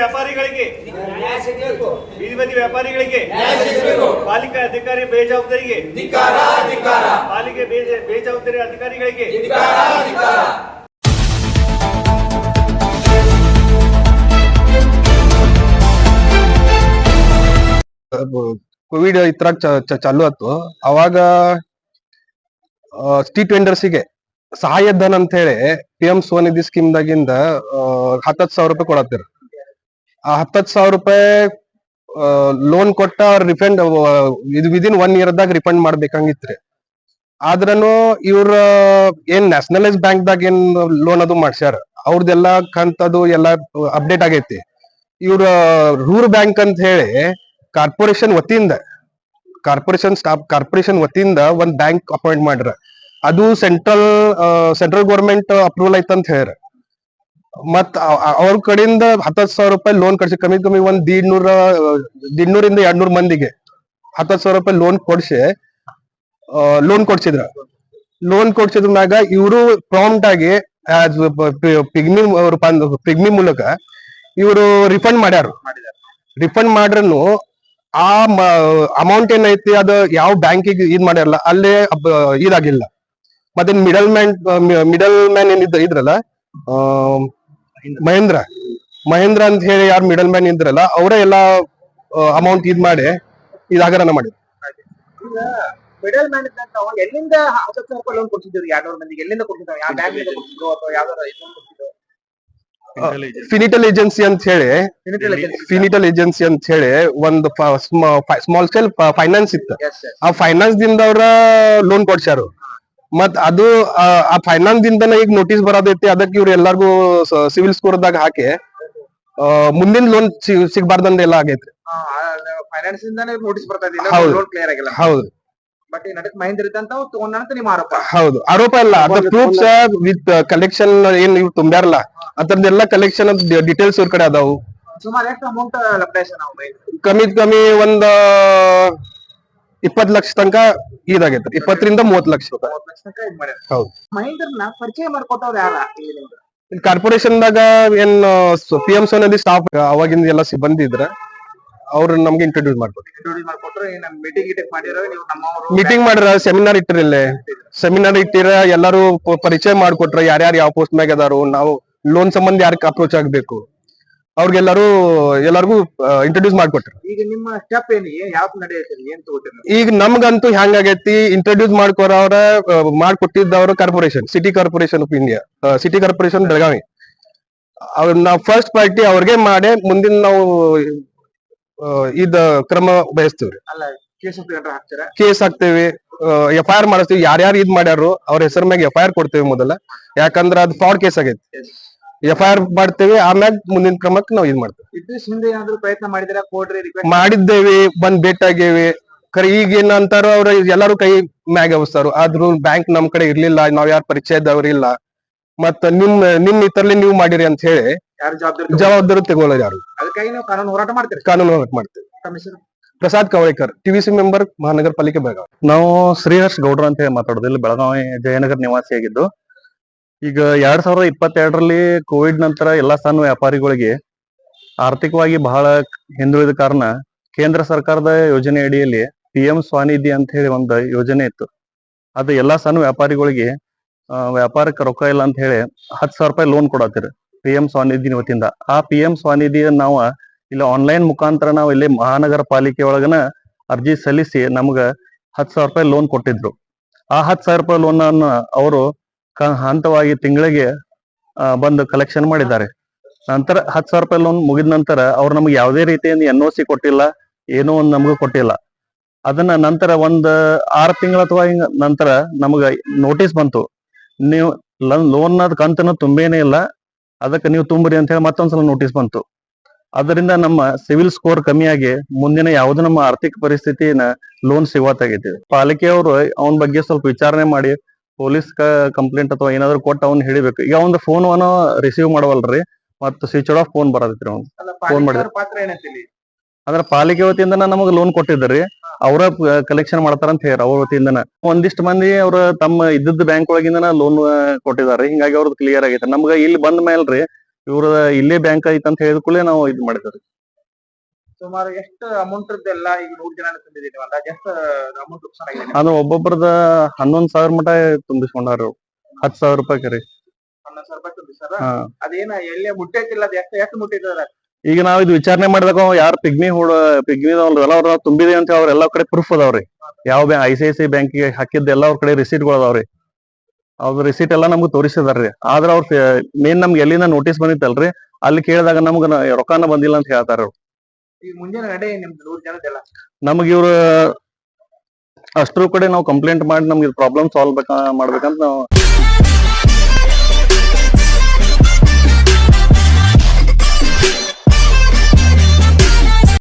ವ್ಯಾಪಾರಿಗಳಿಗೆ ಬೀದಿ ವ್ಯಾಪಾರಿಗಳಿಗೆ ಪಾಲಿಕೆ ಅಧಿಕಾರಿ ಬೇಜವಾಬ್ದಾರಿಗೆ ಪಾಲಿಕೆ ಬೇಜವಾಬ್ದಾರಿ ಅಧಿಕಾರಿಗಳಿಗೆ ಕೋವಿಡ್ ಇತ್ರಾಗ ಚಾಲು ಆಯ್ತು. ಅವಾಗ ಸ್ಟ್ರೀಟ್ ವೆಂಡರ್ಸಿಗೆ ಸಹಾಯಧನ ಅಂತ ಹೇಳಿ PM ಸ್ವನಿಧಿ ಸ್ಕೀಮ್ ದಾಗಿಂದ 10,000 ರೂಪಾಯಿ ಕೊಡತ್ತೀರ. ಆ 10,000 ರೂಪಾಯಿ ಲೋನ್ ಕೊಟ್ಟ ರಿಫಂಡ್ ಇದು ವಿದಿನ್ 1 year ದಾಗ ರಿಫಂಡ್ ಮಾಡ್ಬೇಕಂಗಿತ್ರಿ. ಆದ್ರನು ಇವ್ರ ಏನ್ ನ್ಯಾಷನಲೈಸ್ ಬ್ಯಾಂಕ್ ದಾಗ ಏನ್ ಲೋನ್ ಅದು ಮಾಡ್ಸ್ಯಾರ, ಅವ್ರದೆಲ್ಲ ಕಂತದು ಎಲ್ಲಾ ಅಪ್ಡೇಟ್ ಆಗೈತಿ. ಇವ್ರ ರೂರಲ್ ಬ್ಯಾಂಕ್ ಅಂತ ಹೇಳಿ ಕಾರ್ಪೊರೇಷನ್ ವತಿಯಿಂದ ಒಂದ್ ಬ್ಯಾಂಕ್ ಅಪಾಯಿಂಟ್ ಮಾಡ್ರ. ಅದು ಸೆಂಟ್ರಲ್ ಗೌರ್ಮೆಂಟ್ ಅಪ್ರೂವಲ್ ಐತಂತ ಹೇಳ್ಯಾರ. ಮತ್ ಅವ್ರ ಕಡೆಯಿಂದ 10,000 ರೂಪಾಯಿ ಲೋನ್ ಕಡ್ಸಿ ಕಮ್ಮಿ ಒಂದ್ 150 200 ಮಂದಿಗೆ 10,000 ರೂಪಾಯಿ ಲೋನ್ ಕೊಡ್ಸಿದ್ರ ಮ್ಯಾಗ ಇವರು ಪ್ರಾಂಪ್ಟ್ ಆಗಿ ಪಿಗ್ಮಿ ಮೂಲಕ ಇವರು ರಿಫಂಡ್ ಮಾಡ್ರನು ಆ ಅಮೌಂಟ್ ಏನೈತಿ ಅದು ಯಾವ ಬ್ಯಾಂಕಿಗೆ ಇದ್ ಮಾಡ್ಯಾರಲ್ಲ ಅಲ್ಲೇ ಇದಾಗಿಲ್ಲ. ಮತ್ತೆ ಮಿಡಲ್ ಮ್ಯಾನ್ ಇದ್ರಲ್ಲ ಮಹೇಂದ್ರ ಅಂತ ಹೇಳಿ ಯಾರು ಮಿಡಲ್ ಮ್ಯಾನ್ ಇದ್ರಲ್ಲ ಅವರೇ ಎಲ್ಲಾ ಅಮೌಂಟ್ ಇದ್ ಮಾಡಿ ಇದಾಗರನ ಮಾಡಿದ್ರು. ಮಿಡಲ್ ಮ್ಯಾನ್ ಎಲ್ಲಿಂದ 10,000 ರೂಪಾಯಿ ಲೋನ್ ಕೊಡ್ತಿದ್ರು? 200 ಮಂದಿಗೆ ಎಲ್ಲಿಂದ ಕೊಡ್ತಿದ್ರು? ಯಾವ ಬ್ಯಾಂಕ್ ಇಂದ ಕೊಡ್ತಿದ್ರು ಅಥವಾ ಯಾವ್ದಾರ ಕೊಡ್ತಿದ್ರು? ಫಿನಿಟಲ್ ಏಜೆನ್ಸಿ ಅಂತ ಹೇಳಿ ಒಂದು ಸ್ಮಾಲ್ ಸ್ಕೇಲ್ ಫೈನಾನ್ಸ್ ಇತ್ತು. ಆ ಫೈನಾನ್ಸ್ ದಿಂದ ಅವ್ರ ಲೋನ್ ಕೊಡ್ಸ್ಯಾರು. ಮತ್ ಅದು ಆ ಫೈನಾನ್ಸ್ ದಿಂದನ ಈಗ ನೋಟಿಸ್ ಬರೋದೈತಿ. ಅದಕ್ಕೆ ಇವ್ರು ಎಲ್ಲಾರ್ಗು ಸಿವಿಲ್ ಸ್ಕೋರ್ ದಾಗ ಹಾಕಿ ಮುಂದಿನ ಲೋನ್ ಸಿಗ್ಬಾರ್ದಂದ ಎಲ್ಲ ಆಗೈತ್ರಿ. ಫೈನಾನ್ಸ್ ಇಂದಾನೆ ನೋಟಿಸ್ ಬರ್ತಾ ಇದ್ದಿಲ್ಲ, ಲೋನ್ ಕ್ಲಿಯರ್ ಆಗಿಲ್ಲ. ಹೌದು. ಬಟ್ ಈ ನಡಕ್ ಮಹೇಂದ್ರ ಇದ್ದಂತ ತಗೊಂಡಂತ ನಿಮ್ಮ ಆರೋಪ? ಹೌದು, ಆರೋಪ ಇಲ್ಲ. ಅದ್ರ ಪ್ರೂಫ್ಸ್ ವಿತ್ ಕಲೆಕ್ಷನ್ ಏನ್ ಇವ್ರು ತುಂಬ್ಯಾರಲ್ಲ ಅದ್ರದ್ದೆಲ್ಲ ಕಲೆಕ್ಷನ್ ಡೀಟೇಲ್ಸ್ ಇವ್ರ ಕಡೆ ಅದಾವು. ಸುಮಾರು ಎಷ್ಟು ಅಮೌಂಟ್ ಲಭ್ಯನ? ಕಮ್ಮಿ ಒಂದ್ 20 ಲಕ್ಷ ತನಕ ಇದಾಗೈತೆ. 20 ರಿಂದ 30 ಲಕ್ಷ ರೂಪಾಯಿ. ಹೌದು. ಮಹೇಂದ್ರನ ಪರಿಚಯ ಮಾಡ್ಕೊಟ್ಟವ್ರು ಯಾರ? ಕಾರ್ಪೊರೇಷನ್ ದಾಗ ಏನ್ PM ಸ್ವನಿಧಿ ಸ್ಟಾಫ್ ಅವಾಗಿಂದ ಎಲ್ಲ ಸಿಬ್ಬಂದಿ ಇದ್ರ ಅವ್ರು ನಮ್ಗೆ ಇಂಟ್ರೊಡ್ಯೂಸ್ ಮಾಡ್ಕೊಟ್ರು. ಮೀಟಿಂಗ್ ಮಾಡಿರ, ಸೆಮಿನಾರ್ ಇಟ್ಟಿರ, ಎಲ್ಲಾರು ಪರಿಚಯ ಮಾಡ್ಕೊಟ್ರ. ಯಾರ್ಯಾರು ಯಾವ ಪೋಸ್ಟ್ ಮ್ಯಾಗ ಅದಾರು, ನಾವು ಲೋನ್ ಸಂಬಂಧ ಯಾರಿಗೆ ಅಪ್ರೋಚ್ ಆಗ್ಬೇಕು ಅವ್ರಿಗೆಲ್ಲರಿಗೂ ಇಂಟ್ರೊಡ್ಯೂಸ್ ಮಾಡ್ಕೊಟ್ರು. ಈಗ ನಿಮ್ಮ ಸ್ಟೆಪ್ ಏನಿ ಯಾವ ನಡೆಯುತ್ತೆ? ಏನ್ ತಗೋತೀರಿ ಈಗ? ನಮ್ಗಂತೂ ಹೆಂಗ್ ಆಗೈತಿ, ಇಂಟ್ರೊಡ್ಯೂಸ್ ಮಾಡ್ಕೊರವ್ರ ಮಾಡ್ಕೊಟ್ಟಿದ್ದವ್ರ corporation, city corporation of India, city corporation Belagavi. ನಾವು ಫಸ್ಟ್ ಪಾರ್ಟಿ ಅವ್ರಿಗೆ ಮಾಡಿ ಮುಂದಿನ ನಾವು ಇದ ಕ್ರಮ ಬಯಸ್ತೀವ್ರಿ. ಕೇಸ್ ಹಾಕ್ತೇವಿ, FIR ಮಾಡಿಸ್ತೀವಿ. ಯಾರ್ಯಾರು ಇದ್ ಮಾಡ್ಯಾರು ಅವ್ರ ಹೆಸರ ಮ್ಯಾಗ FIR ಕೊಡ್ತೇವಿ ಮೊದಲ. ಯಾಕಂದ್ರ ಅದು ಫ್ರಾಡ್ ಕೇಸ್ ಆಗೈತಿ. FIR ಮಾಡ್ತೇವಿ, ಆಮ್ಯಾಗ ಮುಂದಿನ ಕ್ರಮಕ್ಕೆ ನಾವ್ ಇದ್ ಮಾಡ್ತೇವೆ. ಪ್ರಯತ್ನ ಮಾಡಿದ್ದೇವಿ, ಬಂದ್ ಭೇಟಿ ಆಗೇವಿ. ಖರೆ ಈಗ ಏನ್ ಅಂತಾರ ಅವ್ರ ಎಲ್ಲಾರು ಕೈ ಮ್ಯಾಗ ಅವಸ್ತಾರು. ಆದ್ರೂ ಬ್ಯಾಂಕ್ ನಮ್ ಕಡೆ ಇರ್ಲಿಲ್ಲ, ನಾವ್ ಯಾರು ಪರಿಚಯದವ್ರ ಇಲ್ಲ, ಮತ್ತ ನಿಮ್ ಇತರ್ಲಿ ನೀವು ಮಾಡಿರಿ ಅಂತ ಹೇಳಿ ಜವಾಬ್ದಾರಿ ತಗೊಳ್ಳೋರು ಯಾರು. ಕಾನೂನು ಹೋರಾಟ ಮಾಡ್ತೀವಿ. ಪ್ರಸಾದ್ ಕವಳೇಕರ್, TVC ಮೆಂಬರ್, ಮಹಾನಗರ ಪಾಲಿಕೆ ಬೆಳಗಾವಿ. ನಾವು ಶ್ರೀಹರ್ಷ್ ಗೌಡ್ರ ಅಂತ ಹೇಳಿ ಮಾತಾಡೋದು. ಇಲ್ಲಿ ಬೆಳಗಾವಿ ಜಯನಗರ ನಿವಾಸಿಯಾಗಿದ್ದು, ಈಗ 2022ರಲ್ಲಿ ಕೋವಿಡ್ ನಂತರ ಎಲ್ಲಾ ಸಣ್ಣ ವ್ಯಾಪಾರಿಗಳಿಗೆ ಆರ್ಥಿಕವಾಗಿ ಬಹಳ ಹಿಂದುಳಿದ ಕಾರಣ ಕೇಂದ್ರ ಸರ್ಕಾರದ ಯೋಜನೆ ಅಡಿಯಲ್ಲಿ PM ಸ್ವನಿಧಿ ಅಂತ ಹೇಳಿ ಒಂದು ಯೋಜನೆ ಇತ್ತು. ಅದು ಎಲ್ಲಾ ಸಣ್ಣ ವ್ಯಾಪಾರಿಗಳಿಗೆ ವ್ಯಾಪಾರಕ್ಕೆ ರೊಕ್ಕ ಇಲ್ಲ ಅಂತ ಹೇಳಿ 10,000 ರೂಪಾಯಿ ಲೋನ್ ಕೊಡತ್ತೀರಿ PM ಸ್ವನಿಧಿ ವತಿಯಿಂದ. ಆ PM ಸ್ವನಿಧಿ ನಾವು ಇಲ್ಲ ಆನ್ಲೈನ್ ಮುಖಾಂತರ ನಾವು ಇಲ್ಲಿ ಮಹಾನಗರ ಪಾಲಿಕೆ ಒಳಗನ ಅರ್ಜಿ ಸಲ್ಲಿಸಿ ನಮ್ಗ 10,000 ರೂಪಾಯಿ ಲೋನ್ ಕೊಟ್ಟಿದ್ರು. ಆ 10,000 ರೂಪಾಯಿ ಲೋನ್ ಅನ್ನ ಅವರು ಹಂತವಾಗಿ ತಿಂಗಳಿಗೆ ಬಂದು ಕಲೆಕ್ಷನ್ ಮಾಡಿದ್ದಾರೆ. ನಂತರ 10,000 ರೂಪಾಯಿ ಲೋನ್ ಮುಗಿದ ನಂತರ ಅವ್ರು ನಮ್ಗೆ ಯಾವುದೇ ರೀತಿಯಿಂದ NOC ಕೊಟ್ಟಿಲ್ಲ, ಏನೋ ಒಂದು ನಮಗೂ ಕೊಟ್ಟಿಲ್ಲ. ಅದನ್ನ ನಂತರ ಒಂದ್ 6 ತಿಂಗಳ ಅಥವಾ ಹಿಂಗ ನಂತರ ನಮಗ ನೋಟಿಸ್ ಬಂತು, ನೀವು ಲೋನ್ ಕಂತನ್ನು ತುಂಬೇನೇ ಇಲ್ಲ, ಅದಕ್ಕೆ ನೀವು ತುಂಬ್ರಿ ಅಂತ ಹೇಳಿ ಮತ್ತೊಂದ್ಸಲ ನೋಟಿಸ್ ಬಂತು. ಅದರಿಂದ ನಮ್ಮ ಸಿವಿಲ್ ಸ್ಕೋರ್ ಕಮ್ಮಿಯಾಗಿ ಮುಂದಿನ ಯಾವ್ದು ನಮ್ಮ ಆರ್ಥಿಕ ಪರಿಸ್ಥಿತಿನ ಲೋನ್ ಸಿಗುವತ್ತಾಗೈತಿ. ಪಾಲಿಕೆಯವರು ಅವನ ಬಗ್ಗೆ ಸ್ವಲ್ಪ ವಿಚಾರಣೆ ಮಾಡಿ ಪೊಲೀಸ್ ಕಂಪ್ಲೇಂಟ್ ಅಥವಾ ಏನಾದ್ರು ಕೊಟ್ಟು ಅವ್ನ ಹಿಡಿಬೇಕು. ಈಗ ಒಂದು ಫೋನ್ ರಿಸೀವ್ ಮಾಡವಲ್ರಿ, ಮತ್ತು ಸ್ವಿಚ್ ಆಫ್ ಫೋನ್ ಬರತೈತ್ರಿ. ಅವ್ನು ಫೋನ್ ಮಾಡಿದ್ರೆ ಅಂದ್ರೆ ಪಾಲಿಕೆ ವತಿಯಿಂದ ನಮಗ್ ಲೋನ್ ಕೊಟ್ಟಿದ್ರಿ, ಅವ್ರ ಕಲೆಕ್ಷನ್ ಮಾಡ್ತಾರ ಅಂತ ಹೇಳಿ ಅವ್ರ ವತಿಯಿಂದ ಒಂದಿಷ್ಟು ಮಂದಿ ಅವ್ರ ತಮ್ಮ ಇದ್ದದ್ ಬ್ಯಾಂಕ್ ಒಳಗಿಂದ ಲೋನ್ ಕೊಟ್ಟಿದಾರೆ. ಹಿಂಗಾಗಿ ಅವ್ರದ್ದು ಕ್ಲಿಯರ್ ಆಗೈತೆ. ನಮ್ಗ ಇಲ್ಲಿ ಬಂದ ಮೇಲ್ರಿ ಇವ್ರ ಇಲ್ಲೇ ಬ್ಯಾಂಕ್ ಐತೆ ಅಂತ ಹೇಳಿದ ಕೂಡಲೇ ನಾವು ಇದು ಮಾಡಿದ್ವಿ. ಸುಮಾರು ಎಷ್ಟು ಅಮೌಂಟ್ ಎಲ್ಲ ಈಗ 100 ಜನ ತಂದಿದ್ದೀವಿ ಅಂದಾಜ್ ಎಷ್ಟು ಅಮೌಂಟ್ ನುಕ್ಸಾನ್ ಆಗಿದೆ ಅದು ಒಬ್ಬೊಬ್ಬರದ 11,000 ಮಟ ತುಂಬಿಸ್ಕೊಂಡಾರ 10,000 ರೂಪಾಯಿ ಕರಿ. 11,000 ರೂಪಾಯಿ ತುಂಬಿಸಾರ. ಹಾ. ಅದೇನ ಎಲ್ಲೇ ಮುಟ್ಟೈತಿಲ್ಲ ಅದು ಎಷ್ಟು ಮುಟ್ಟಿದ್ರ ಈಗ ನಾವ್ ಇದು ವಿಚಾರಣೆ ಮಾಡಿದಾಗ ಯಾರು ಪಿಗ್ಮಿ ಎಲ್ಲ ಅವ್ರ ತುಂಬಿದೆ ಅಂತ ಅವ್ರ ಎಲ್ಲಾ ಕಡೆ ಪ್ರೂಫ್ ಅದಾವ್ರಿ. ಯಾವ ICICI ಬ್ಯಾಂಕಿಗೆ ಹಾಕಿದ್ದ ಎಲ್ಲಾ ಅವ್ರ ಕಡೆ ರಿಸೀಟ್ಗಳು ಅದಾವ್ರಿ. ಅವ್ರ ರಿಸೀಟ್ ಎಲ್ಲಾ ನಮ್ಗೆ ತೋರಿಸಿದಾರ್ರಿ. ಆದ್ರ ಅವ್ರ ಮೇನ್ ನಮ್ಗೆ ಎಲ್ಲಿಂದ ನೋಟಿಸ್ ಬಂದಿತ್ತಲ್ರಿ, ಅಲ್ಲಿ ಕೇಳಿದಾಗ ನಮ್ಗ ರೊಕ್ಕಾನ ಬಂದಿಲ್ಲ ಅಂತ ಹೇಳ್ತಾರ. ಈಗ ಮುಂಜಾನೆ ನಡೆ ನಿಮ್ದು 100 ಜನದೆಲ್ಲ ನಮ್ಗ ಇವ್ರ ಅಷ್ಟ್ರ ಕಡೆ ನಾವು ಕಂಪ್ಲೇಂಟ್ ಮಾಡಿ ನಮ್ಗೆ ಪ್ರಾಬ್ಲಮ್ ಸಾಲ್ವ್ ಮಾಡ್ಬೇಕಂತ ನಾವು